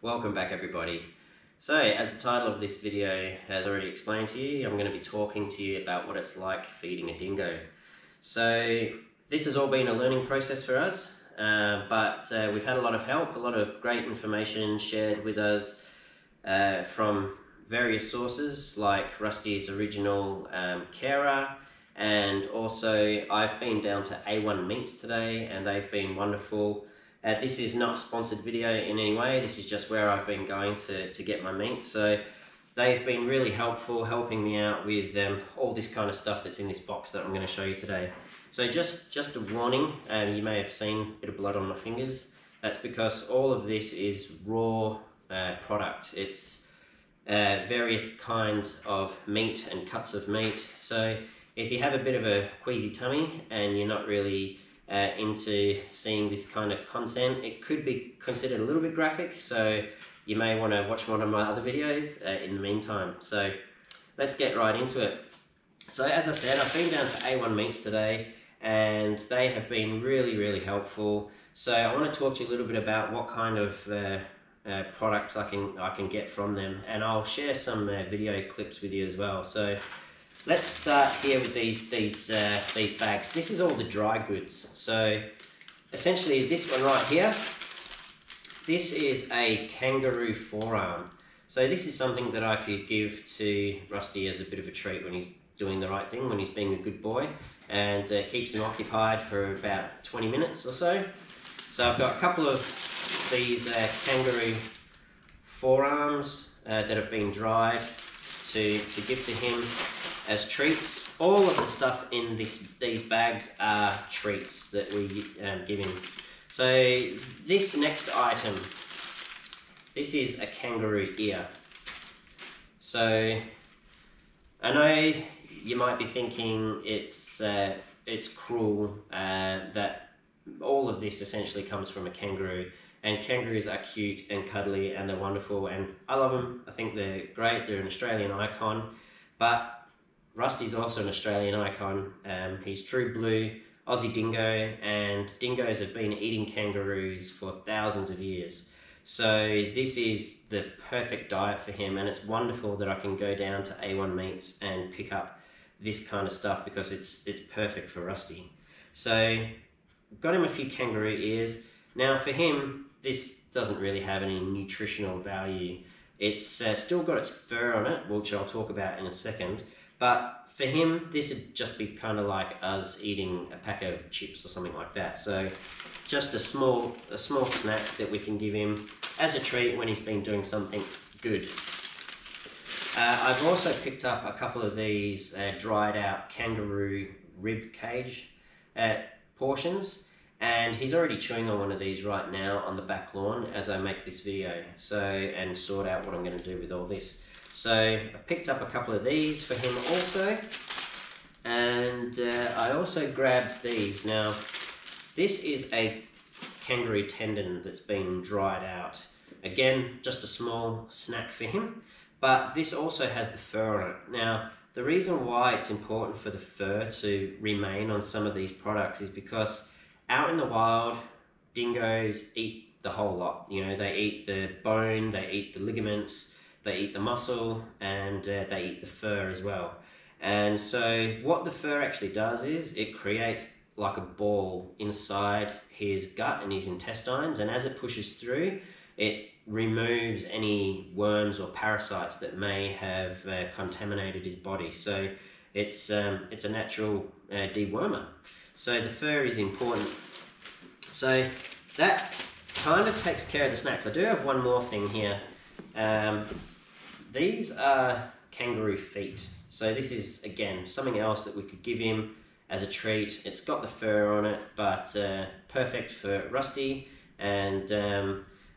Welcome back everybody. So as the title of this video has already explained to you, I'm going to be talking to you about what it's like feeding a dingo. So this has all been a learning process for us, but we've had a lot of help, a lot of great information shared with us from various sources like Rusty's original carer, and also I've been down to A1 Meats today and they've been wonderful. This is not a sponsored video in any way, this is just where I've been going to get my meat. So they've been really helpful, helping me out with all this kind of stuff that's in this box that I'm going to show you today. So just a warning, you may have seen a bit of blood on my fingers. That's because all of this is raw product. It's various kinds of meat and cuts of meat. So if you have a bit of a queasy tummy and you're not really into seeing this kind of content, it could be considered a little bit graphic, so you may want to watch one of my other videos in the meantime. So let's get right into it. So as I said, I've been down to A1 Meats today and they have been really helpful. So I want to talk to you a little bit about what kind of products I can get from them, and I'll share some video clips with you as well. So let's start here with these bags. This is all the dry goods. So essentially this one right here, this is a Kangaroo Forearm. So this is something that I could give to Rusty as a bit of a treat when he's doing the right thing, when he's being a good boy, and keeps him occupied for about 20 minutes or so. So I've got a couple of these Kangaroo Forearms that have been dried to give to him as treats. All of the stuff in these bags are treats that we give him. So this next item, this is a kangaroo ear. So I know you might be thinking it's cruel that all of this essentially comes from a kangaroo, and kangaroos are cute and cuddly and they're wonderful and I love them. I think they're great, they're an Australian icon, but Rusty's also an Australian icon. He's true blue, Aussie dingo, and dingoes have been eating kangaroos for thousands of years. So this is the perfect diet for him, and it's wonderful that I can go down to A1 Meats and pick up this kind of stuff because it's perfect for Rusty. So got him a few kangaroo ears. Now for him, this doesn't really have any nutritional value. It's still got its fur on it, which I'll talk about in a second. But for him, this would just be kind of like us eating a pack of chips or something like that. So just a small snack that we can give him as a treat when he's been doing something good. I've also picked up a couple of these dried out Kangaroo Rib Cage portions, and he's already chewing on one of these right now on the back lawn as I make this video, and sort out what I'm going to do with all this. So I picked up a couple of these for him also, and I also grabbed these. Now this is a Kangaroo Tendon that's been dried out. Again, just a small snack for him, but this also has the fur on it. Now the reason why it's important for the fur to remain on some of these products is because out in the wild, dingoes eat the whole lot. You know, they eat the bone, they eat the ligaments, they eat the muscle, and they eat the fur as well. And so what the fur actually does is it creates like a ball inside his gut and his intestines, and as it pushes through, it removes any worms or parasites that may have contaminated his body. So it's a natural dewormer. So the fur is important. So that kind of takes care of the snacks. I do have one more thing here. These are Kangaroo Feet. So this is, again, something else that we could give him as a treat. It's got the fur on it, but perfect for Rusty, and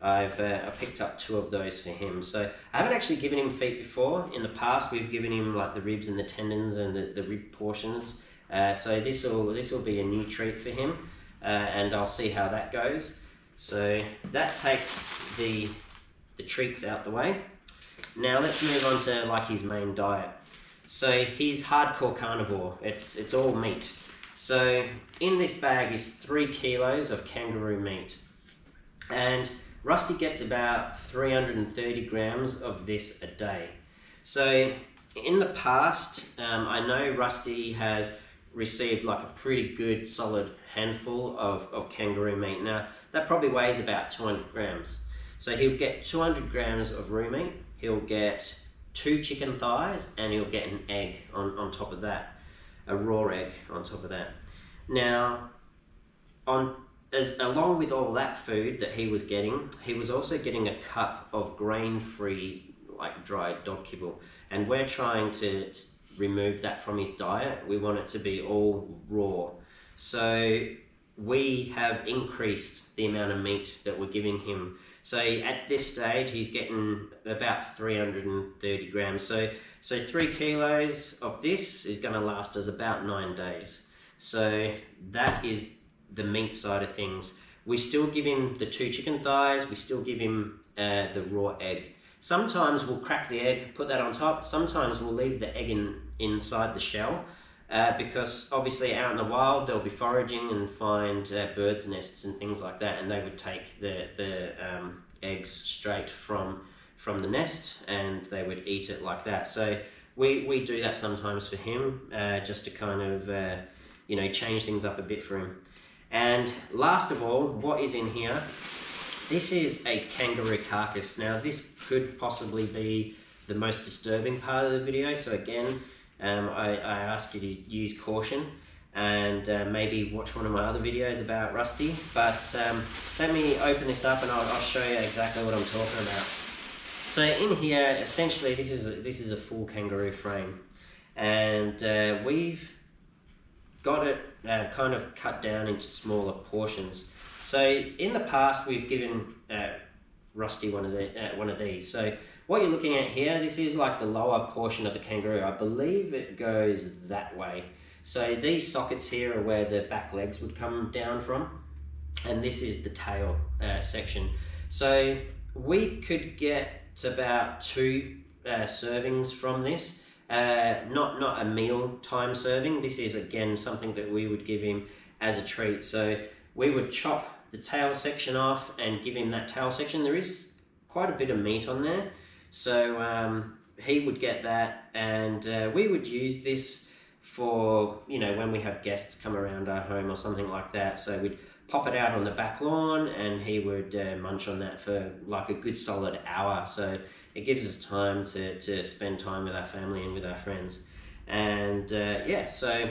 I picked up 2 of those for him. So I haven't actually given him feet before. In the past, we've given him like the ribs and the tendons and the rib portions. So this will be a new treat for him, and I'll see how that goes. So that takes the treats out the way. Now let's move on to like his main diet. So he's hardcore carnivore. It's all meat. So in this bag is 3 kilos of kangaroo meat, and Rusty gets about 330 grams of this a day. So in the past, I know Rusty has received like a pretty good solid handful of kangaroo meat. Now that probably weighs about 200 grams. So he'll get 200 grams of roux meat, he'll get 2 chicken thighs, and he'll get an egg on top of that, a raw egg on top of that. Now, along with all that food that he was getting, he was also getting a cup of grain-free, like dried dog kibble, and we're trying to remove that from his diet. We want it to be all raw. So we have increased the amount of meat that we're giving him. So at this stage, he's getting about 330 grams. So 3 kilos of this is going to last us about 9 days. So that is the meat side of things. We still give him the 2 chicken thighs, we still give him the raw egg. Sometimes we'll crack the egg, put that on top. Sometimes we'll leave the egg inside the shell because obviously out in the wild they'll be foraging and find birds' nests and things like that, and they would take the eggs straight from the nest and they would eat it like that. So we do that sometimes for him just to kind of you know, change things up a bit for him. And last of all, what is in here? This is a Kangaroo Carcass. Now this could possibly be the most disturbing part of the video, so again, I ask you to use caution and maybe watch one of my other videos about Rusty. But let me open this up and I'll show you exactly what I'm talking about. So in here, essentially, this is a full kangaroo frame, and we've got it kind of cut down into smaller portions. So in the past, we've given Rusty one of these. So what you're looking at here, this is like the lower portion of the kangaroo. I believe it goes that way. So these sockets here are where the back legs would come down from, and this is the tail section. So we could get to about 2 servings from this. Not a meal time serving. This is again something that we would give him as a treat. So we would chop the tail section off and give him that tail section. There is quite a bit of meat on there, so he would get that, and we would use this for, you know, when we have guests come around our home or something like that. So we'd pop it out on the back lawn and he would munch on that for like a good solid hour. So it gives us time to spend time with our family and with our friends. And yeah, so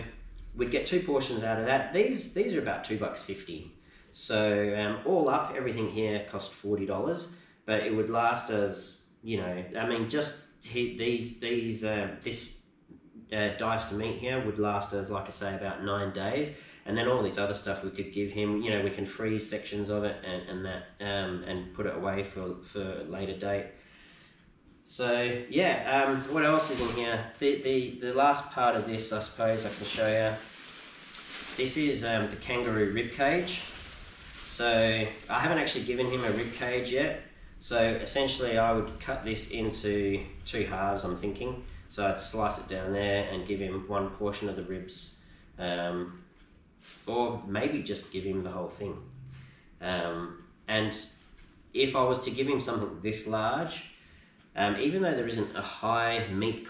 we'd get 2 portions out of that. These are about $2.50. So all up, everything here cost $40, but it would last us, you know, I mean, just this diced meat here would last us, like I say, about 9 days. And then all this other stuff we could give him, you know, we can freeze sections of it and put it away for a later date. So yeah, what else is in here? The last part of this, I suppose I can show you. This is the Kangaroo Rib Cage. So I haven't actually given him a rib cage yet. So essentially I would cut this into 2 halves, I'm thinking. So I'd slice it down there and give him 1 portion of the ribs. Or maybe just give him the whole thing. And if I was to give him something this large, even though there isn't a high meat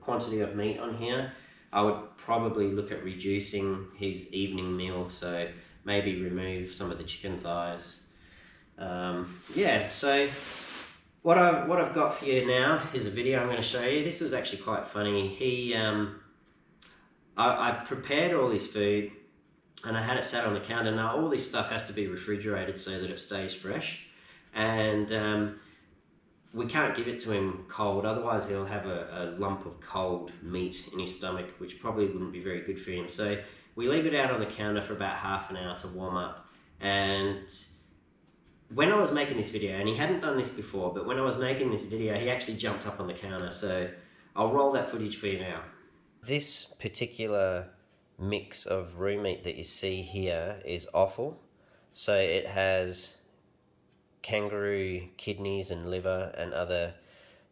quantity of meat on here, I would probably look at reducing his evening meal. So maybe remove some of the chicken thighs. Yeah, so what I've got for you now is a video I'm going to show you. This was actually quite funny. I prepared all this food and I had it sat on the counter. Now all this stuff has to be refrigerated so that it stays fresh, and we can't give it to him cold, otherwise he'll have a lump of cold meat in his stomach, which probably wouldn't be very good for him. So we leave it out on the counter for about half an hour to warm up. And when I was making this video, and he hadn't done this before, but when I was making this video, he actually jumped up on the counter. So I'll roll that footage for you now. This particular mix of roux meat that you see here is offal. So it has kangaroo kidneys and liver and other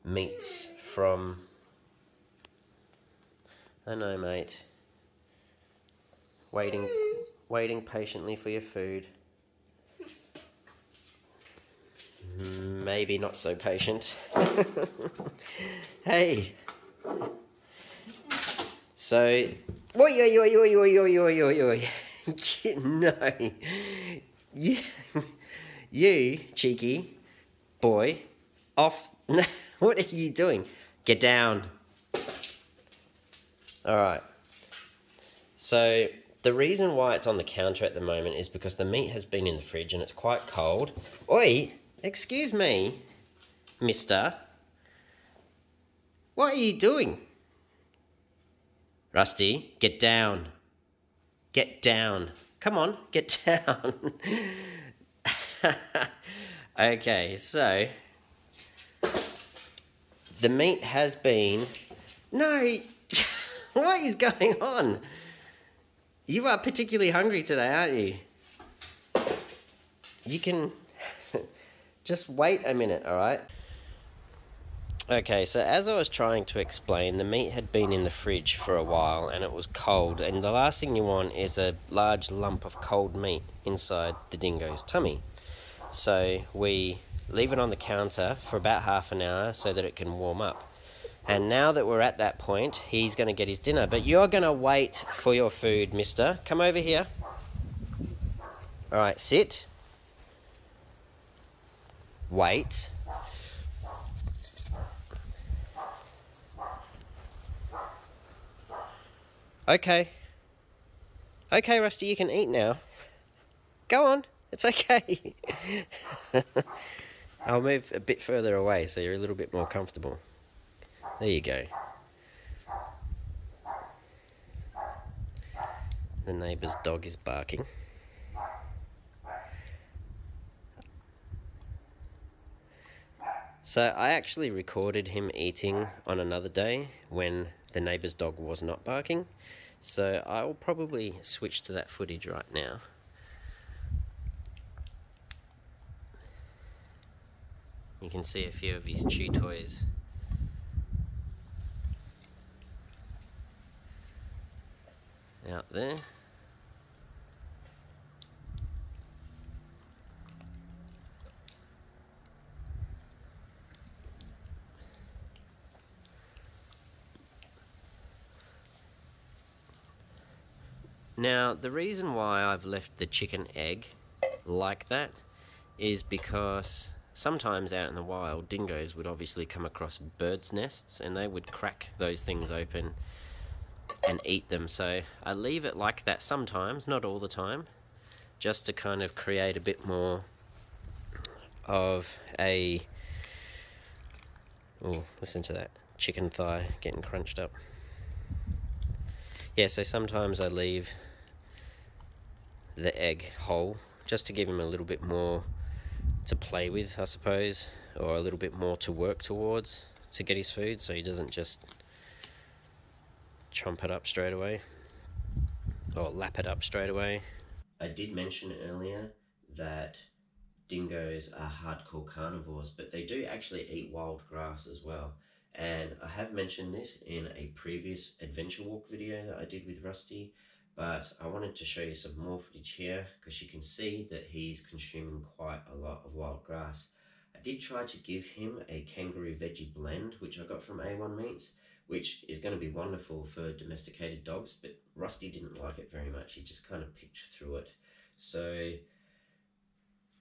meats from... I know, mate. Waiting patiently for your food. maybe not so patient. Hey. So, oi. No. You, cheeky boy, off. What are you doing? Get down. Alright. So, the reason why it's on the counter at the moment is because the meat has been in the fridge and it's quite cold. Oi, excuse me, mister. What are you doing? Rusty, get down. Get down. Come on, get down. Okay, so the meat has been... No! What is going on? You are particularly hungry today, aren't you? You can... Just wait a minute, alright? Okay, so as I was trying to explain, the meat had been in the fridge for a while and it was cold, and the last thing you want is a large lump of cold meat inside the dingo's tummy. So we leave it on the counter for about half an hour so that it can warm up. And now that we're at that point, he's going to get his dinner. But you're going to wait for your food, mister. Come over here. Alright, sit. Wait. Okay. Okay, Rusty, you can eat now. Go on. It's okay. I'll move a bit further away so you're a little bit more comfortable. There you go. The neighbour's dog is barking. So I actually recorded him eating on another day when the neighbour's dog was not barking. So I will probably switch to that footage right now. You can see a few of his chew toys. Out there. Now, the reason why I've left the chicken egg like that is because sometimes out in the wild, dingoes would obviously come across birds' nests and they would crack those things open and eat them. So I leave it like that sometimes, not all the time, just to kind of create a bit more of a... Oh, listen to that chicken thigh getting crunched up. Yeah, so sometimes I leave the egg whole just to give him a little bit more to play with, I suppose, or a little bit more to work towards to get his food, so he doesn't just chomp it up straight away or lap it up straight away. I did mention earlier that dingoes are hardcore carnivores, but they do actually eat wild grass as well. And I have mentioned this in a previous adventure walk video that I did with Rusty, but I wanted to show you some more footage here because you can see that he's consuming quite a lot of wild grass. I did try to give him a kangaroo veggie blend, which I got from A1 Meats, which is going to be wonderful for domesticated dogs, but Rusty didn't like it very much. He just kind of picked through it. So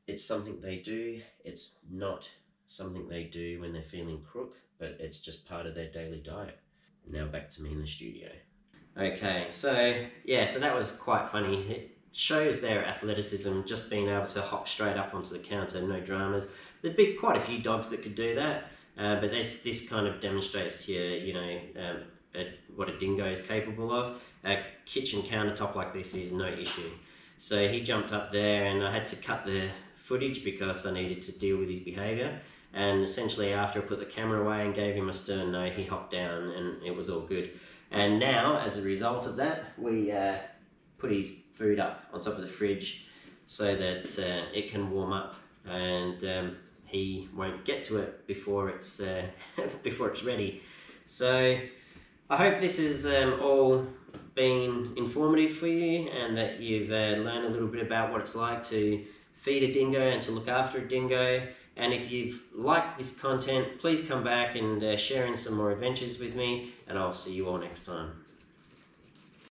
it's something they do. It's not something they do when they're feeling crook, but it's just part of their daily diet. Now back to me in the studio. Okay, so yeah, so that was quite funny. It shows their athleticism, just being able to hop straight up onto the counter, no dramas. There'd be quite a few dogs that could do that, but this kind of demonstrates to you, what a dingo is capable of. A kitchen countertop like this is no issue. So he jumped up there and I had to cut the footage because I needed to deal with his behaviour, and essentially after I put the camera away and gave him a stern no, he hopped down and it was all good. And now, as a result of that, we put his food up on top of the fridge so that it can warm up, and he won't get to it before it's before it's ready. So I hope this has all been informative for you, and that you've learned a little bit about what it's like to feed a dingo and to look after a dingo. And if you've liked this content, please come back and share in some more adventures with me, and I'll see you all next time.